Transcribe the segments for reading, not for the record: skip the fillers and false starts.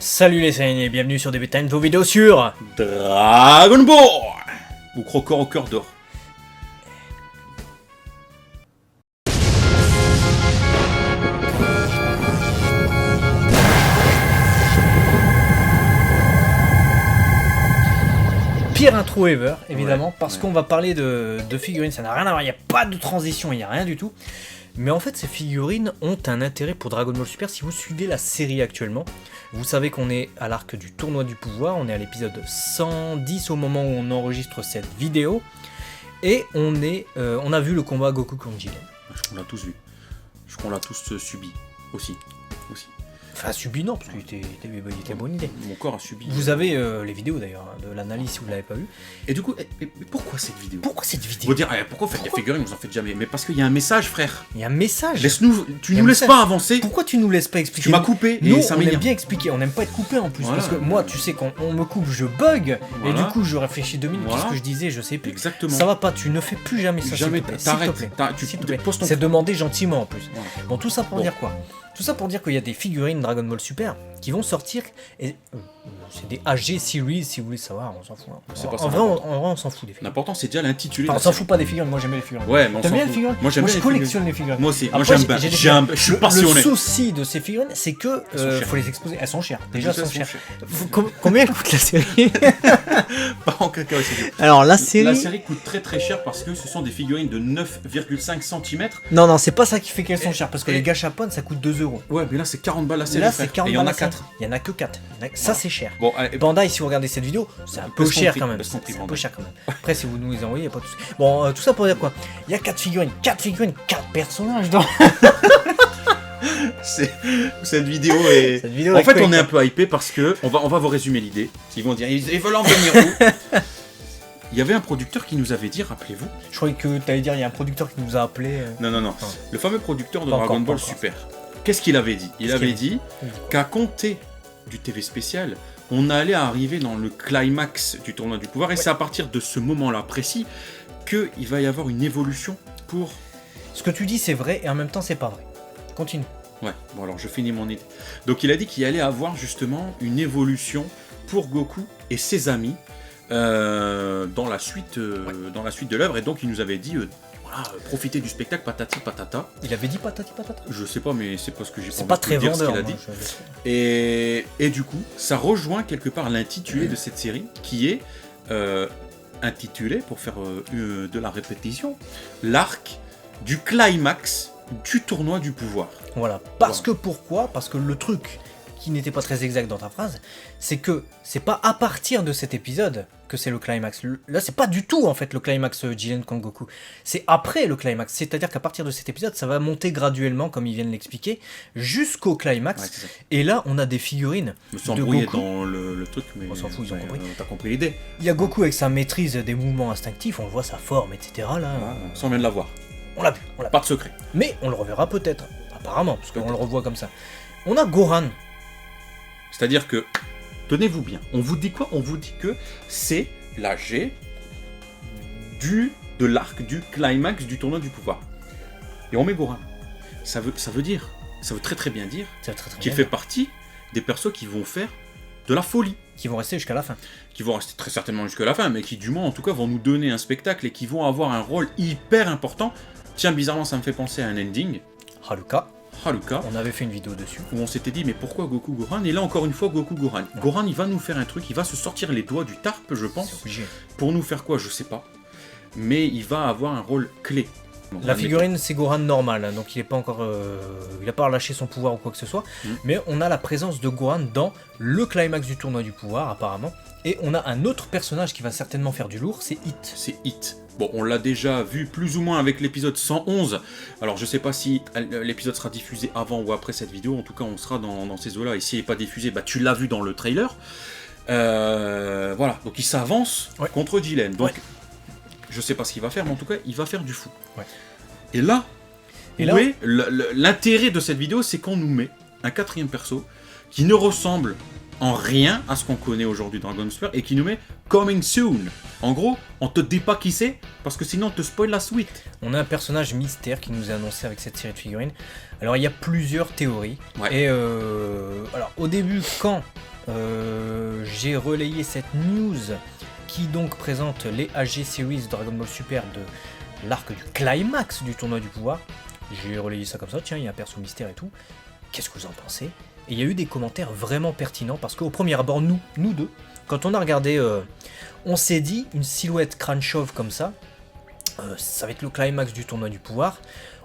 Salut les Saiyans et bienvenue sur DB Time, vos vidéos sur Dragon Ball ou Crocore au cœur d'or. pire intro ever, évidemment, parce qu'on va parler de figurines, ça n'a rien à voir, il n'y a pas de transition, il n'y a rien du tout. Mais en fait, ces figurines ont un intérêt pour Dragon Ball Super. Si vous suivez la série actuellement, vous savez qu'on est à l'arc du tournoi du pouvoir. On est à l'épisode 110 au moment où on enregistre cette vidéo. Et on a vu le combat Goku contre Jiren. Je crois qu'on l'a tous vu. Je crois qu'on l'a tous subi aussi. Enfin, subi non, parce qu'il était bonne idée. Mon corps a subi. Vous avez les vidéos d'ailleurs, de l'analyse si vous ne l'avez pas vu. Et du coup, mais pourquoi cette vidéo? Pourquoi cette vidéo? Vous dire, pourquoi vous faites des figurines, vous en faites jamais? Mais parce qu'il y a un message, frère. Il y a un message. Laisse-nous, tu nous laisses pas avancer. Pourquoi tu nous laisses pas expliquer? Tu m'as coupé Nous, et ça on aime m'énerve. bien expliquer, on n'aime pas être coupé en plus. Voilà. Parce que moi, tu sais, quand on me coupe, je bug. Voilà. Et du coup, je réfléchis 2 minutes. Voilà. Qu'est-ce que je disais? Je sais plus. Exactement. Ça va pas, tu ne fais plus jamais ça. Jamais, s'il te plaît. t'arrêtes. S'il te plaît. Tu S'il te plaît. poses ton- C'est demandé gentiment en plus. Voilà. Bon, tout ça pour dire quoi? Tout ça pour dire qu'il y a des figurines Dragon Ball Super qui vont sortir. Et c'est des AG Series, si vous voulez savoir, on s'en fout. Hein. C'est pas En ça, vrai, l'important. on s'en fout des figurines. L'important, c'est déjà l'intitulé. Enfin, de on s'en la fout pas des figurines, moi j'aime bien les figurines. Ouais, mais on T'aimes s'en bien les fout. figurines? Moi, j'aime bien je les collectionne les figurines. Moi aussi. Moi, Après, j'aime bien. j'ai des Je suis passionné. Le souci de ces figurines, c'est que Elles sont chères. faut les exposer. Elles sont chères. Déjà, elles sont chères. chères. Combien elle coûte la série? Pas en cacahuète, c'est bien. Alors la La série... série coûte très cher parce que ce sont des figurines de 9,5 cm. Non, c'est pas ça qui fait qu'elles sont chères, parce que et- les gachapon ça coûte 2 €. Ouais, mais là c'est 40 balles la série. Là frère. c'est 40 Et il y en a balles la 4. série. Il y en a que 4. Ça c'est cher. Bon, allez, Bandai, si vous regardez cette vidéo, c'est un peu Baisse ton cher prix, quand même. baisse ton C'est prix, un peu Bandai. cher quand même. Après, si vous nous les envoyez, il n'y a pas de souci. Bon, tout ça pour dire quoi? Il y a 4 figurines, 4 personnages dans cette vidéo est. cette vidéo. En fait, on collector. est un peu hypé parce que on va vous résumer l'idée. Ils vont dire, ils veulent en venir où? Il y avait un producteur qui nous avait dit, rappelez-vous. Je croyais que tu allais dire, il y a un producteur qui nous a appelé. Non. Ah. Le fameux producteur de Pas Dragon encore, Ball pas encore. Super. Qu'est-ce qu'il avait dit? Il Qu'est-ce avait qu'il dit qu'à compter du TV spécial, on allait arriver dans le climax du tournoi du pouvoir, et c'est à partir de ce moment-là précis qu'il va y avoir une évolution pour... Ce que tu dis, c'est vrai, et en même temps, c'est pas vrai. Continue. Ouais, bon alors je finis mon idée. Donc il a dit qu'il allait avoir justement une évolution pour Goku et ses amis dans la suite de l'œuvre, et donc il nous avait dit voilà, profitez du spectacle, patati patata. Il avait dit patati patata. Je sais pas, mais c'est pas ce que j'ai C'est pas très dire ce vendeur. qu'il a moi, dit. Et du coup, ça rejoint quelque part l'intitulé de cette série, qui est intitulé, pour faire de la répétition, l'arc du climax du tournoi du pouvoir. Voilà. Parce que pourquoi? Parce que le truc qui n'était pas très exact dans ta phrase, c'est que c'est pas à partir de cet épisode que c'est le climax. Là, c'est pas du tout en fait le climax Jiren contre Goku. C'est après le climax. C'est-à-dire qu'à partir de cet épisode, ça va monter graduellement, comme ils viennent l'expliquer, jusqu'au climax. Ouais, c'est ça. Et là, on a des figurines Je me suis de embrouillé Goku. dans le truc, mais On s'en fout, ils ont compris. T'as compris l'idée. Il y a Goku avec sa maîtrise des mouvements instinctifs, on voit sa forme, etc. Là, Ça on vient de l'avoir. on l'a vu. Pas de secret. Mais on le reverra peut-être, apparemment, parce qu'on le revoit comme ça. On a Gohan. C'est-à-dire que, tenez-vous bien, on vous dit quoi? On vous dit que c'est la G de l'arc du climax du tournoi du pouvoir. Et on met Gohan. Ça veut très bien dire C'est très très qu'il bien. fait partie des persos qui vont faire de la folie. Qui vont rester jusqu'à la fin. Qui vont rester très certainement jusqu'à la fin, mais qui du moins en tout cas vont nous donner un spectacle et qui vont avoir un rôle hyper important. Tiens, bizarrement ça me fait penser à un ending, Haruka, Haruka, on avait fait une vidéo dessus. où on s'était dit mais pourquoi Goku Gohan? Et là encore une fois Goku Gohan. Gohan il va nous faire un truc, il va se sortir les doigts du tarpe je C'est pense. obligé. Pour nous faire quoi je sais pas. Mais il va avoir un rôle clé. La figurine, c'est Gohan normal, hein, donc il est pas encore, il a pas relâché son pouvoir ou quoi que ce soit. Mais on a la présence de Gohan dans le climax du tournoi du pouvoir apparemment. Et on a un autre personnage qui va certainement faire du lourd, c'est Hit. C'est Hit. Bon, on l'a déjà vu plus ou moins avec l'épisode 111. Alors, je sais pas si l'épisode sera diffusé avant ou après cette vidéo. En tout cas, on sera dans ces eaux-là. Et s'il n'est pas diffusé, bah, tu l'as vu dans le trailer. Voilà. Donc, il s'avance contre Jiren. Donc, je sais pas ce qu'il va faire, mais en tout cas, il va faire du fou. Ouais. Et là, Et là, où est l'intérêt de cette vidéo, c'est qu'on nous met un quatrième perso qui ne ressemble en rien à ce qu'on connaît aujourd'hui dans Dragon Super et qui nous met Coming Soon. En gros, on te dit pas qui c'est parce que sinon on te spoil la suite. on a un personnage mystère qui nous est annoncé avec cette série de figurines. Alors il y a plusieurs théories. Ouais. Et alors au début, quand j'ai relayé cette news qui donc présente les AG Series Dragon Ball Super de l'arc du climax du tournoi du pouvoir. J'ai relayé ça comme ça, tiens, il y a un perso mystère et tout. Qu'est-ce que vous en pensez? Et il y a eu des commentaires vraiment pertinents parce qu'au premier abord, nous deux, quand on a regardé, on s'est dit une silhouette crâne chauve comme ça, ça va être le climax du tournoi du pouvoir.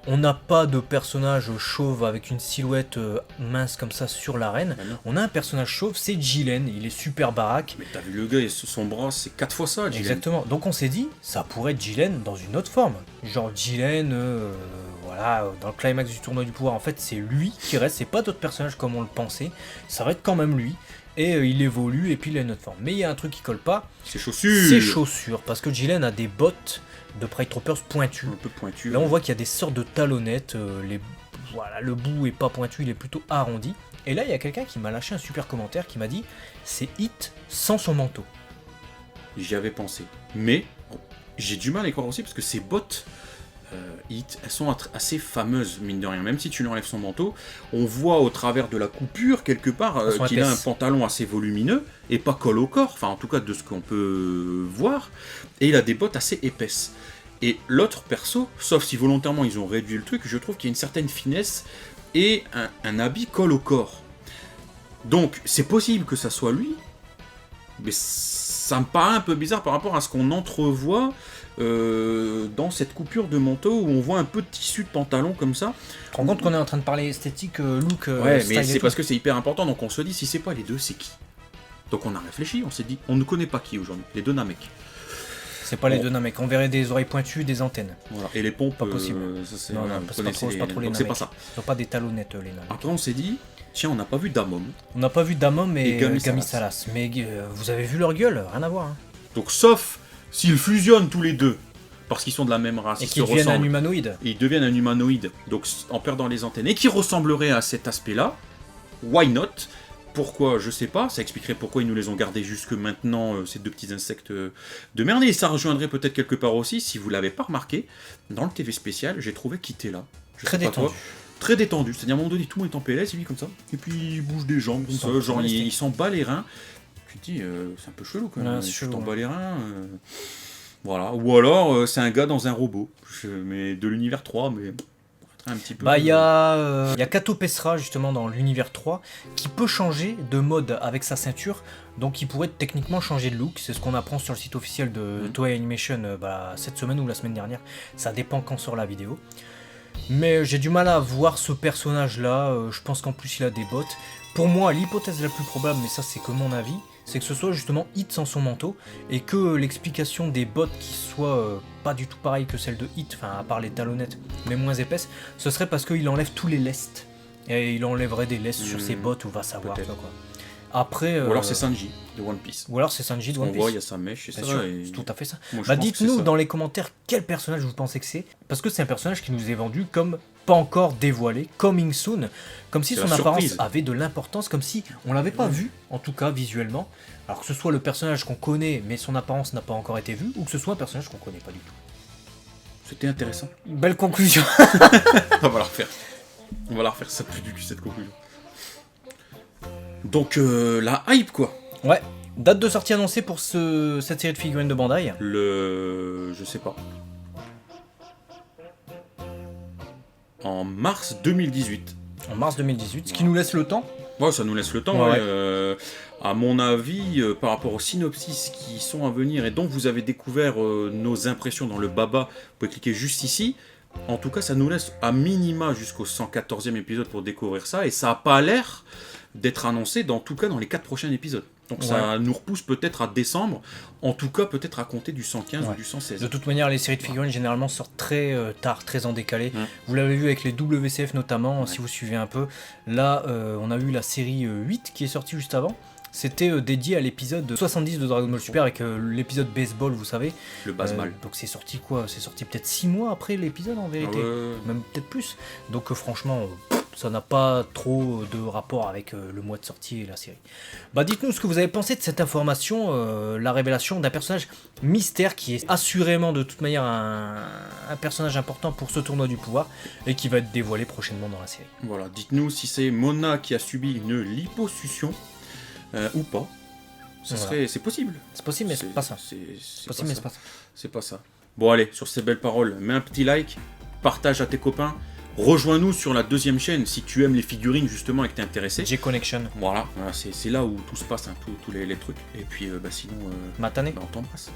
On n'a pas de personnage chauve avec une silhouette mince comme ça sur l'arène. On a un personnage chauve, c'est Jilen, il est super baraque. Mais t'as vu le gars, son bras, c'est 4 fois ça, Jilen. Exactement, donc on s'est dit, ça pourrait être Jilen dans une autre forme. Genre Jilen, voilà, dans le climax du tournoi du pouvoir, en fait c'est lui qui reste, c'est pas d'autres personnages comme on le pensait. Ça va être quand même lui. Et il évolue et puis il a une autre forme. Mais il y a un truc qui colle pas. C'est chaussures. C'est chaussures, parce que Jilen a des bottes de Pride Troopers pointues. Un peu pointu. Là on voit qu'il y a des sortes de talonnettes, voilà, le bout est pas pointu, il est plutôt arrondi. Et là il y a quelqu'un qui m'a lâché un super commentaire qui m'a dit c'est Hit sans son manteau. J'y avais pensé. Mais j'ai du mal à y croire aussi parce que ces bottes Hit, elles sont assez fameuses, mine de rien. Même si tu lui enlèves son manteau, on voit au travers de la coupure, quelque part, qu'il a un pantalon assez volumineux et pas colle au corps, enfin en tout cas de ce qu'on peut voir, et il a des bottes assez épaisses. Et l'autre perso, sauf si volontairement ils ont réduit le truc, je trouve qu'il y a une certaine finesse et un habit colle au corps. Donc c'est possible que ça soit lui, mais ça me paraît un peu bizarre par rapport à ce qu'on entrevoit dans cette coupure de manteau où on voit un peu de tissu de pantalon comme ça. Tu te rends compte qu'on est en train de parler esthétique, look, ouais, style mais c'est et parce tout. que c'est hyper important, donc on se dit si c'est pas les deux, c'est qui? Donc on a réfléchi, on s'est dit, on ne connaît pas qui aujourd'hui, les deux Namek. C'est pas les deux Namek, on verrait des oreilles pointues, des antennes. Voilà. Et les pompes, pas possible. Ça, c'est, Non, voilà, non, vous c'est pas trop, connaissez c'est pas trop les donc c'est Namek. pas ça. Ils ont pas des talonnettes les Namek. Après on s'est dit, tiens, on n'a pas vu Damom. On n'a pas vu Damom et Gami Salas, mais vous avez vu leur gueule, rien à voir. Hein. Donc sauf s'ils fusionnent tous les deux, parce qu'ils sont de la même race, Et ils qu'ils se deviennent un ressemblent, humanoïde. et ils deviennent un humanoïde, donc en perdant les antennes, et qui ressemblerait à cet aspect-là, why not? Pourquoi? Je sais pas, ça expliquerait pourquoi ils nous les ont gardés jusque maintenant, ces deux petits insectes de merde, et ça rejoindrait peut-être quelque part aussi, si vous l'avez pas remarqué, dans le TV spécial, j'ai trouvé qu'il était là. Je Très sais pas détendu. toi. Très détendu, c'est-à-dire à un moment donné, tout le monde est en PLS, il vit comme ça, et puis il bouge des jambes comme ça, genre il s'en bat les reins. Tu te dis, c'est un peu chelou quand même, Ouais, c'est tu chelou, t'en ouais. bats les reins. Voilà, ou alors c'est un gars dans un robot, mais de l'univers 3, mais un petit peu. Bah il y a Kato Pessra justement dans l'univers 3 qui peut changer de mode avec sa ceinture, donc il pourrait techniquement changer de look, c'est ce qu'on apprend sur le site officiel de Toei Animation cette semaine ou la semaine dernière, ça dépend quand sort la vidéo. Mais j'ai du mal à voir ce personnage là, je pense qu'en plus il a des bottes. Pour moi l'hypothèse la plus probable, mais ça c'est que mon avis, c'est que ce soit justement Hit sans son manteau, et que l'explication des bottes qui soient pas du tout pareilles que celles de Hit, enfin à part les talonnettes, mais moins épaisses, ce serait parce qu'il enlève tous les lestes. Et il enlèverait des lestes sur ses bottes, ou va savoir peut-être. quoi. Après, Ou alors c'est Sanji de One Piece. Ou alors c'est Sanji de On One Piece. voit, il y a sa mèche et Bien ça. sûr, Et... c'est tout à fait ça. Moi, je Bah pense que c'est dites-nous ça. dans les commentaires quel personnage vous pensez que c'est, parce que c'est un personnage qui nous est vendu comme pas encore dévoilé, coming soon, comme si C'est son la apparence surprise. avait de l'importance, comme si on l'avait pas vu, en tout cas visuellement, alors que ce soit le personnage qu'on connaît mais son apparence n'a pas encore été vue, ou que ce soit un personnage qu'on connaît pas du tout. C'était intéressant. Belle conclusion. On va la refaire. On va la refaire, ça pue du cul cette conclusion. Donc la hype quoi. Ouais, date de sortie annoncée pour cette série de figurines de Bandai. Je sais pas. En mars 2018. En mars 2018, ce qui nous laisse le temps. Ouais, ça nous laisse le temps. Ouais. Ouais. À mon avis, par rapport aux synopsis qui sont à venir et dont vous avez découvert nos impressions dans le Baba, vous pouvez cliquer juste ici. En tout cas, ça nous laisse à minima jusqu'au 114e épisode pour découvrir ça. Et ça n'a pas l'air d'être annoncé, en tout cas dans les 4 prochains épisodes. Donc ça nous repousse peut-être à décembre, en tout cas peut-être à compter du 115 ou du 116. De toute manière, les séries de figurines généralement sortent très tard, très en décalé. Vous l'avez vu avec les WCF notamment, si vous suivez un peu. Là, on a eu la série 8 qui est sortie juste avant. C'était dédié à l'épisode 70 de Dragon Ball Super avec l'épisode baseball, vous savez. Le baseball. Donc c'est sorti quoi? C'est sorti peut-être 6 mois après l'épisode en vérité. Même peut-être plus. Donc franchement, ça n'a pas trop de rapport avec le mois de sortie et la série. Bah dites-nous ce que vous avez pensé de cette information, la révélation d'un personnage mystère qui est assurément de toute manière un personnage important pour ce tournoi du pouvoir et qui va être dévoilé prochainement dans la série. Voilà, dites-nous si c'est Mona qui a subi une liposuction. ou pas. Voilà. C'est possible. C'est possible, mais c'est pas ça. C'est Possible, mais c'est pas ça. C'est pas ça. Bon allez, sur ces belles paroles, mets un petit like, partage à tes copains, rejoins-nous sur la deuxième chaîne si tu aimes les figurines justement et que t'es intéressé. J-Connection. Voilà, c'est là où tout se passe, hein, tous les trucs. Et puis sinon, Matané. on t'embrasse.